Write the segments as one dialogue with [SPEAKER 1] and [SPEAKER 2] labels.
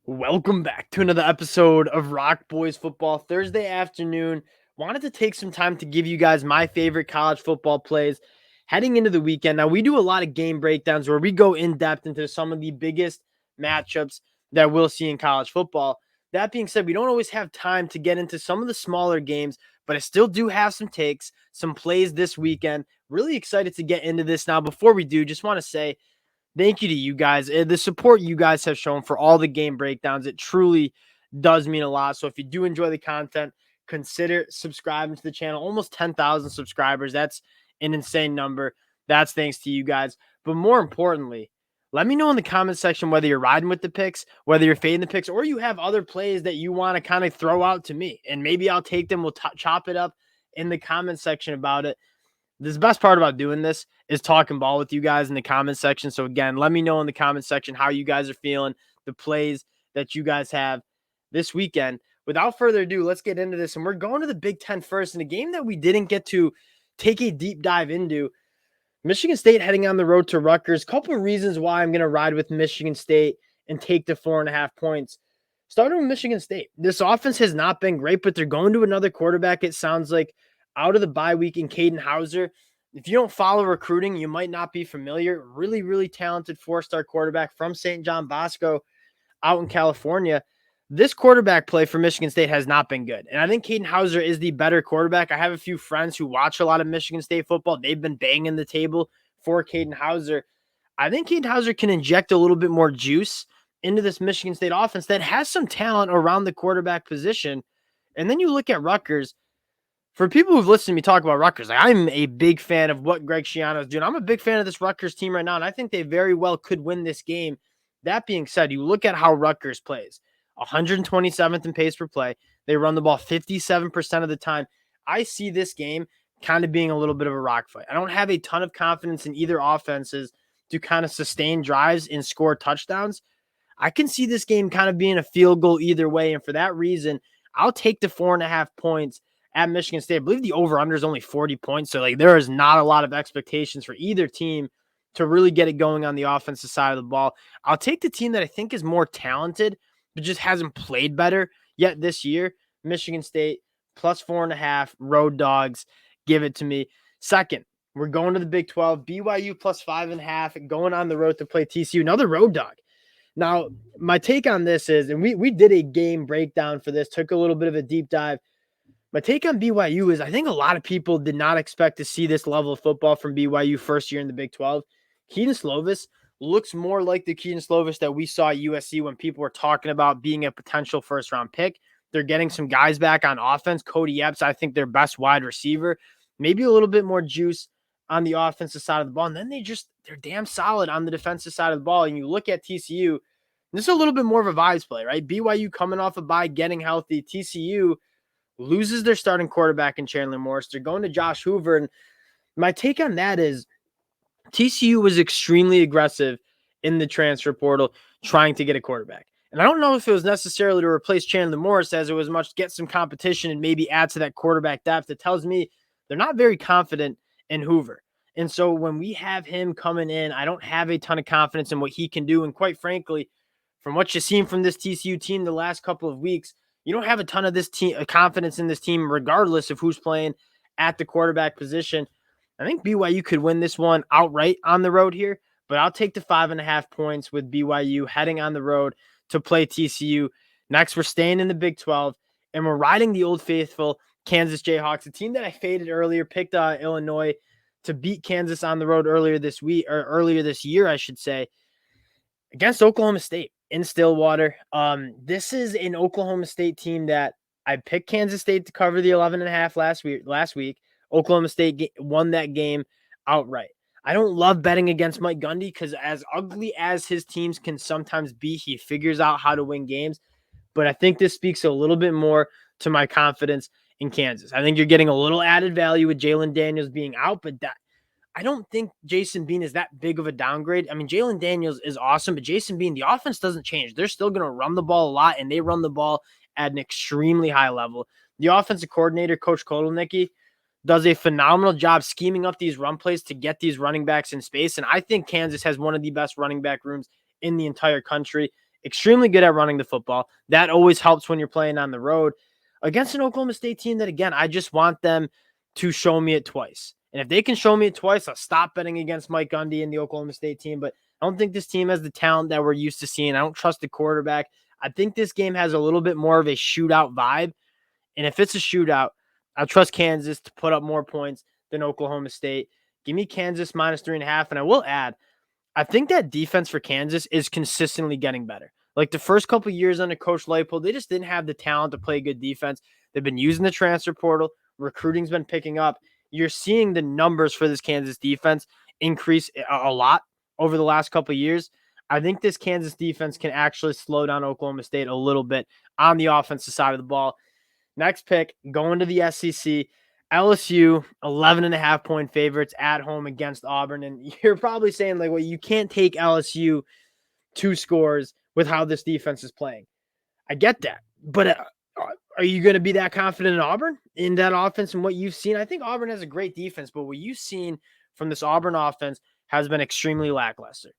[SPEAKER 1] Welcome back to another episode of Rock Boys Football Thursday afternoon. Wanted to take some time to give you guys my favorite college football plays heading into the weekend. Now, we do a lot of game breakdowns where we go in depth into some of the biggest matchups that we'll see in college football. That being said, we don't always have time to get into some of the smaller games, but I still do have some takes, some plays this weekend. Really excited to get into this now. Before we do, just want to say, thank you to you guys. The support you guys have shown for all the game breakdowns, it truly does mean a lot. So if you do enjoy the content, consider subscribing to the channel. Almost 10,000 subscribers. That's an insane number. That's thanks to you guys. But more importantly, let me know in the comment section whether you're riding with the picks, whether you're fading the picks, or you have other plays that you want to kind of throw out to me. And maybe I'll take them. We'll chop it up in the comment section about it. The best part about doing this is talking ball with you guys in the comment section. So again, let me know in the comment section how you guys are feeling, the plays that you guys have this weekend. Without further ado, let's get into this. And we're going to the Big Ten first in a game that we didn't get to take a deep dive into. Michigan State heading on the road to Rutgers. Couple of reasons why I'm going to ride with Michigan State and take the 4.5 points. Starting with Michigan State. This offense has not been great, but they're going to another quarterback, it sounds like, out of the bye week in Caden Hauser. If you don't follow recruiting, you might not be familiar. Really, really talented 4-star quarterback from St. John Bosco out in California. This quarterback play for Michigan State has not been good. And I think Caden Hauser is the better quarterback. I have a few friends who watch a lot of Michigan State football. They've been banging the table for Caden Hauser. I think Caden Hauser can inject a little bit more juice into this Michigan State offense that has some talent around the quarterback position. And then you look at Rutgers. For people who've listened to me talk about Rutgers, I'm a big fan of what Greg Schiano is doing. I'm a big fan of this Rutgers team right now, and I think they very well could win this game. That being said, you look at how Rutgers plays. 127th in pace per play. They run the ball 57% of the time. I see this game kind of being a little bit of a rock fight. I don't have a ton of confidence in either offenses to kind of sustain drives and score touchdowns. I can see this game kind of being a field goal either way. And for that reason, I'll take the 4.5 points at Michigan State. I believe the over-under is only 40 points. So there is not a lot of expectations for either team to really get it going on the offensive side of the ball. I'll take the team that I think is more talented, but just hasn't played better yet this year. Michigan State plus 4.5, road dogs. Give it to me. Second, we're going to the Big 12. BYU plus 5.5, going on the road to play TCU. Another road dog. Now, my take on this is, and we did a game breakdown for this, took a little bit of a deep dive. My take on BYU is I think a lot of people did not expect to see this level of football from BYU first year in the Big 12. Kedon Slovis looks more like the Kedon Slovis that we saw at USC when people were talking about being a potential first-round pick. They're getting some guys back on offense. Cody Epps, I think their best wide receiver. Maybe a little bit more juice on the offensive side of the ball. And then they're damn solid on the defensive side of the ball. And you look at TCU, this is a little bit more of a vibes play, right? BYU coming off a bye, getting healthy. TCU loses their starting quarterback in Chandler Morris. They're going to Josh Hoover. And my take on that is TCU was extremely aggressive in the transfer portal trying to get a quarterback. And I don't know if it was necessarily to replace Chandler Morris as it was much get some competition and maybe add to that quarterback depth. It tells me they're not very confident in Hoover. And so when we have him coming in, I don't have a ton of confidence in what he can do. And quite frankly, from what you've seen from this TCU team the last couple of weeks, you don't have a ton of this team confidence in this team, regardless of who's playing at the quarterback position. I think BYU could win this one outright on the road here, but I'll take the 5.5 points with BYU heading on the road to play TCU. Next, we're staying in the Big 12, and we're riding the old faithful Kansas Jayhawks, a team that I faded earlier, picked Illinois to beat Kansas on the road earlier this year, I should say, against Oklahoma State in Stillwater. This is an Oklahoma State team that I picked Kansas State to cover the 11.5 last week. Oklahoma State won that game outright. I don't love betting against Mike Gundy because as ugly as his teams can sometimes be, he figures out how to win games. But I think this speaks a little bit more to my confidence in Kansas. I think you're getting a little added value with Jalen Daniels being out, but I don't think Jason Bean is that big of a downgrade. I mean, Jalen Daniels is awesome, but Jason Bean, the offense doesn't change. They're still going to run the ball a lot, and they run the ball at an extremely high level. The offensive coordinator, Coach Kotelnicki, does a phenomenal job scheming up these run plays to get these running backs in space, and I think Kansas has one of the best running back rooms in the entire country. extremely good at running the football. That always helps when you're playing on the road against an Oklahoma State team that, again, I just want them to show me it twice. And if they can show me it twice, I'll stop betting against Mike Gundy and the Oklahoma State team. But I don't think this team has the talent that we're used to seeing. I don't trust the quarterback. I think this game has a little bit more of a shootout vibe. And if it's a shootout, I'll trust Kansas to put up more points than Oklahoma State. Give me Kansas minus 3.5. And I will add, I think that defense for Kansas is consistently getting better. Like the first couple of years under Coach Leipold, they just didn't have the talent to play good defense. They've been using the transfer portal. Recruiting's been picking up. You're seeing the numbers for this Kansas defense increase a lot over the last couple of years. I think this Kansas defense can actually slow down Oklahoma State a little bit on the offensive side of the ball. Next pick, going to the SEC. LSU, 11.5-point favorites at home against Auburn. And you're probably saying, like, well, you can't take LSU 2 scores with how this defense is playing. I get that. But are you going to be that confident in Auburn, in that offense and what you've seen? I think Auburn has a great defense, but what you've seen from this Auburn offense has been extremely lackluster.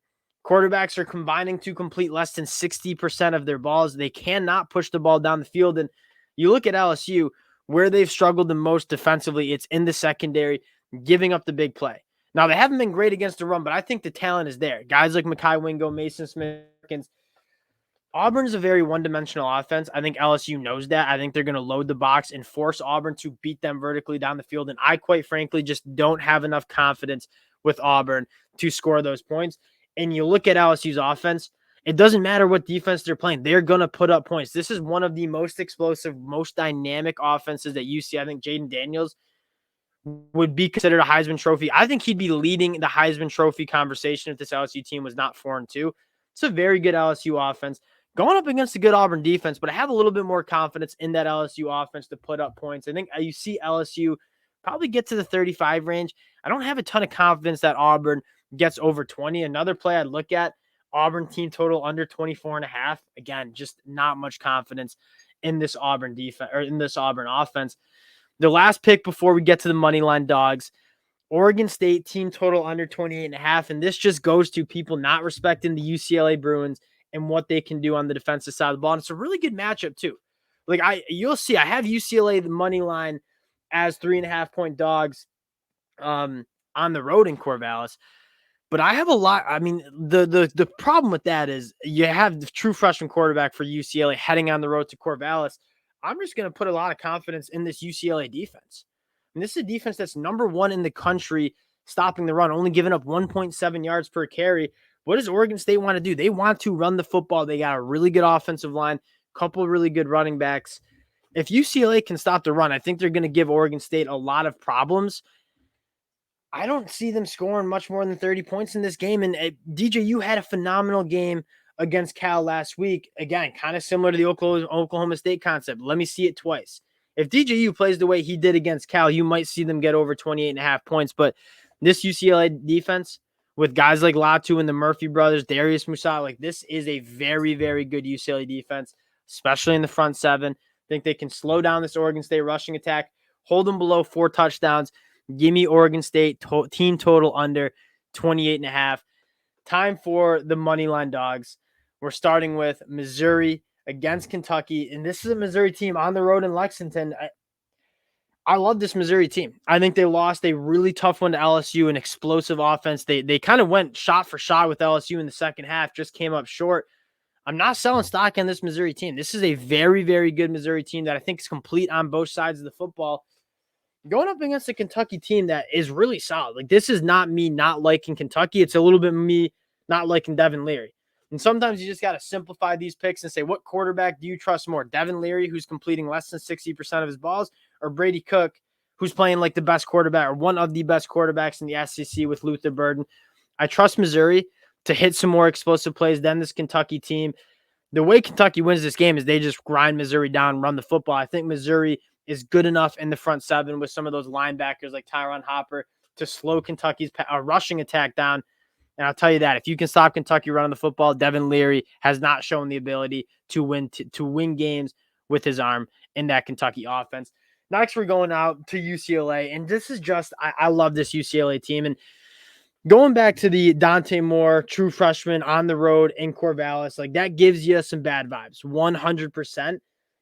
[SPEAKER 1] Quarterbacks are combining to complete less than 60% of their balls. They cannot push the ball down the field. And you look at LSU, where they've struggled the most defensively, it's in the secondary, giving up the big play. Now, they haven't been great against the run, but I think the talent is there. Guys like Mekhi Wingo, Mason Smith. Auburn is a very one-dimensional offense. I think LSU knows that. I think they're going to load the box and force Auburn to beat them vertically down the field. And I, quite frankly, just don't have enough confidence with Auburn to score those points. And you look at LSU's offense, it doesn't matter what defense they're playing. They're going to put up points. This is one of the most explosive, most dynamic offenses that you see. I think Jaden Daniels would be considered a Heisman Trophy. I think he'd be leading the Heisman Trophy conversation if this LSU team was not 4-2. It's a very good LSU offense going up against a good Auburn defense, but I have a little bit more confidence in that LSU offense to put up points. I think you see LSU probably get to the 35 range. I don't have a ton of confidence that Auburn gets over 20. Another play I'd look at, Auburn team total under 24.5. Again, just not much confidence in this Auburn defense or in this Auburn offense. The last pick before we get to the money line dogs, Oregon State team total under 28.5. And this just goes to people not respecting the UCLA Bruins and what they can do on the defensive side of the ball. And it's a really good matchup too. Like you'll see, I have UCLA the money line as 3.5-point dogs on the road in Corvallis. But I have a lot. I mean, the problem with that is you have the true freshman quarterback for UCLA heading on the road to Corvallis. I'm just going to put a lot of confidence in this UCLA defense. And this is a defense that's number 1 in the country stopping the run, only giving up 1.7 yards per carry. What does Oregon State want to do? They want to run the football. They got a really good offensive line, a couple of really good running backs. If UCLA can stop the run, I think they're going to give Oregon State a lot of problems. I don't see them scoring much more than 30 points in this game. And DJ, you had a phenomenal game against Cal last week. Again, kind of similar to the Oklahoma State concept. Let me see it twice. If DJU plays the way he did against Cal, you might see them get over 28.5 points. But this UCLA defense with guys like Latu and the Murphy brothers, Darius Musa, like this is a very, very good UCLA defense, especially in the front 7. I think they can slow down this Oregon State rushing attack, hold them below 4 touchdowns. Give me Oregon State team total under 28.5. Time for the money line dogs. We're starting with Missouri against Kentucky, and this is a Missouri team on the road in Lexington. I love this Missouri team. I think they lost a really tough one to LSU, an explosive offense. They kind of went shot for shot with LSU in the second half, just came up short. I'm not selling stock on this Missouri team. This is a very, very good Missouri team that I think is complete on both sides of the football. Going up against a Kentucky team that is really solid. Like, this is not me not liking Kentucky. It's a little bit me not liking Devin Leary. And sometimes you just got to simplify these picks and say, what quarterback do you trust more? Devin Leary, who's completing less than 60% of his balls, or Brady Cook, who's playing like the best quarterback or one of the best quarterbacks in the SEC with Luther Burden? I trust Missouri to hit some more explosive plays than this Kentucky team. The way Kentucky wins this game is they just grind Missouri down, run the football. I think Missouri is good enough in the front 7 with some of those linebackers like Tyron Hopper to slow Kentucky's rushing attack down. And I'll tell you that if you can stop Kentucky running the football, Devin Leary has not shown the ability to win games with his arm in that Kentucky offense. Next, we're going out to UCLA, and this is just I love this UCLA team. And going back to the Dante Moore, true freshman on the road in Corvallis, like that gives you some bad vibes, 100%.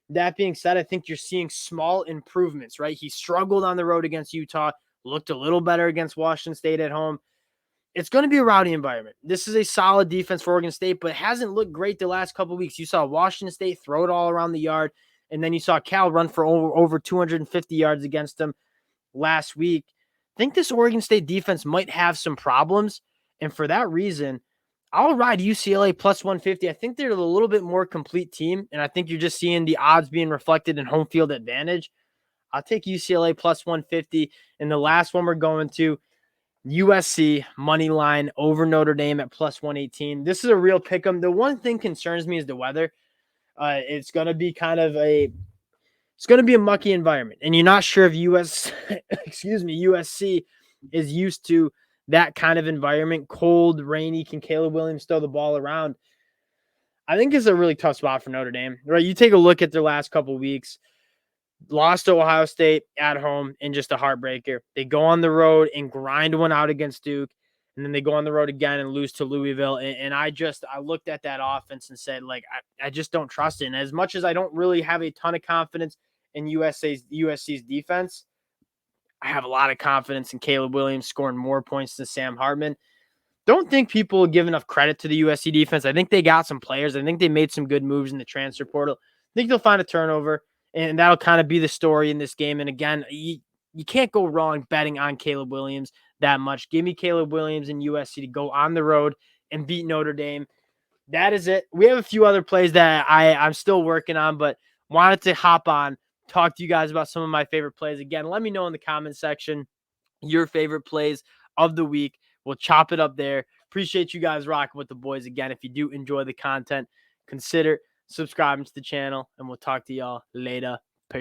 [SPEAKER 1] That being said, I think you're seeing small improvements, right? He struggled on the road against Utah, looked a little better against Washington State at home. It's going to be a rowdy environment. This is a solid defense for Oregon State, but it hasn't looked great the last couple of weeks. You saw Washington State throw it all around the yard, and then you saw Cal run for over 250 yards against them last week. I think this Oregon State defense might have some problems, and for that reason, I'll ride UCLA plus 150. I think they're a little bit more complete team, and I think you're just seeing the odds being reflected in home field advantage. I'll take UCLA plus 150. And the last one we're going to, USC money line over Notre Dame at plus 118. This is a real pick 'em. The one thing concerns me is the weather. It's going to be it's going to be a mucky environment, and you're not sure if USC is used to that kind of environment. Cold, rainy. Can Caleb Williams throw the ball around? I think it's a really tough spot for Notre Dame, right? You take a look at their last couple of weeks. Lost to Ohio State at home in just a heartbreaker. They go on the road and grind one out against Duke, and then they go on the road again and lose to Louisville. And I looked at that offense and said, like, I just don't trust it. And as much as I don't really have a ton of confidence in USC's defense, I have a lot of confidence in Caleb Williams scoring more points than Sam Hartman. Don't think people give enough credit to the USC defense. I think they got some players. I think they made some good moves in the transfer portal. I think they'll find a turnover, and that'll kind of be the story in this game. And again, you can't go wrong betting on Caleb Williams that much. Give me Caleb Williams and USC to go on the road and beat Notre Dame. That is it. We have a few other plays that I'm still working on, but wanted to hop on, talk to you guys about some of my favorite plays. Again, let me know in the comment section your favorite plays of the week. We'll chop it up there. Appreciate you guys rocking with the boys. Again, if you do enjoy the content, consider subscribing to the channel, and we'll talk to y'all later.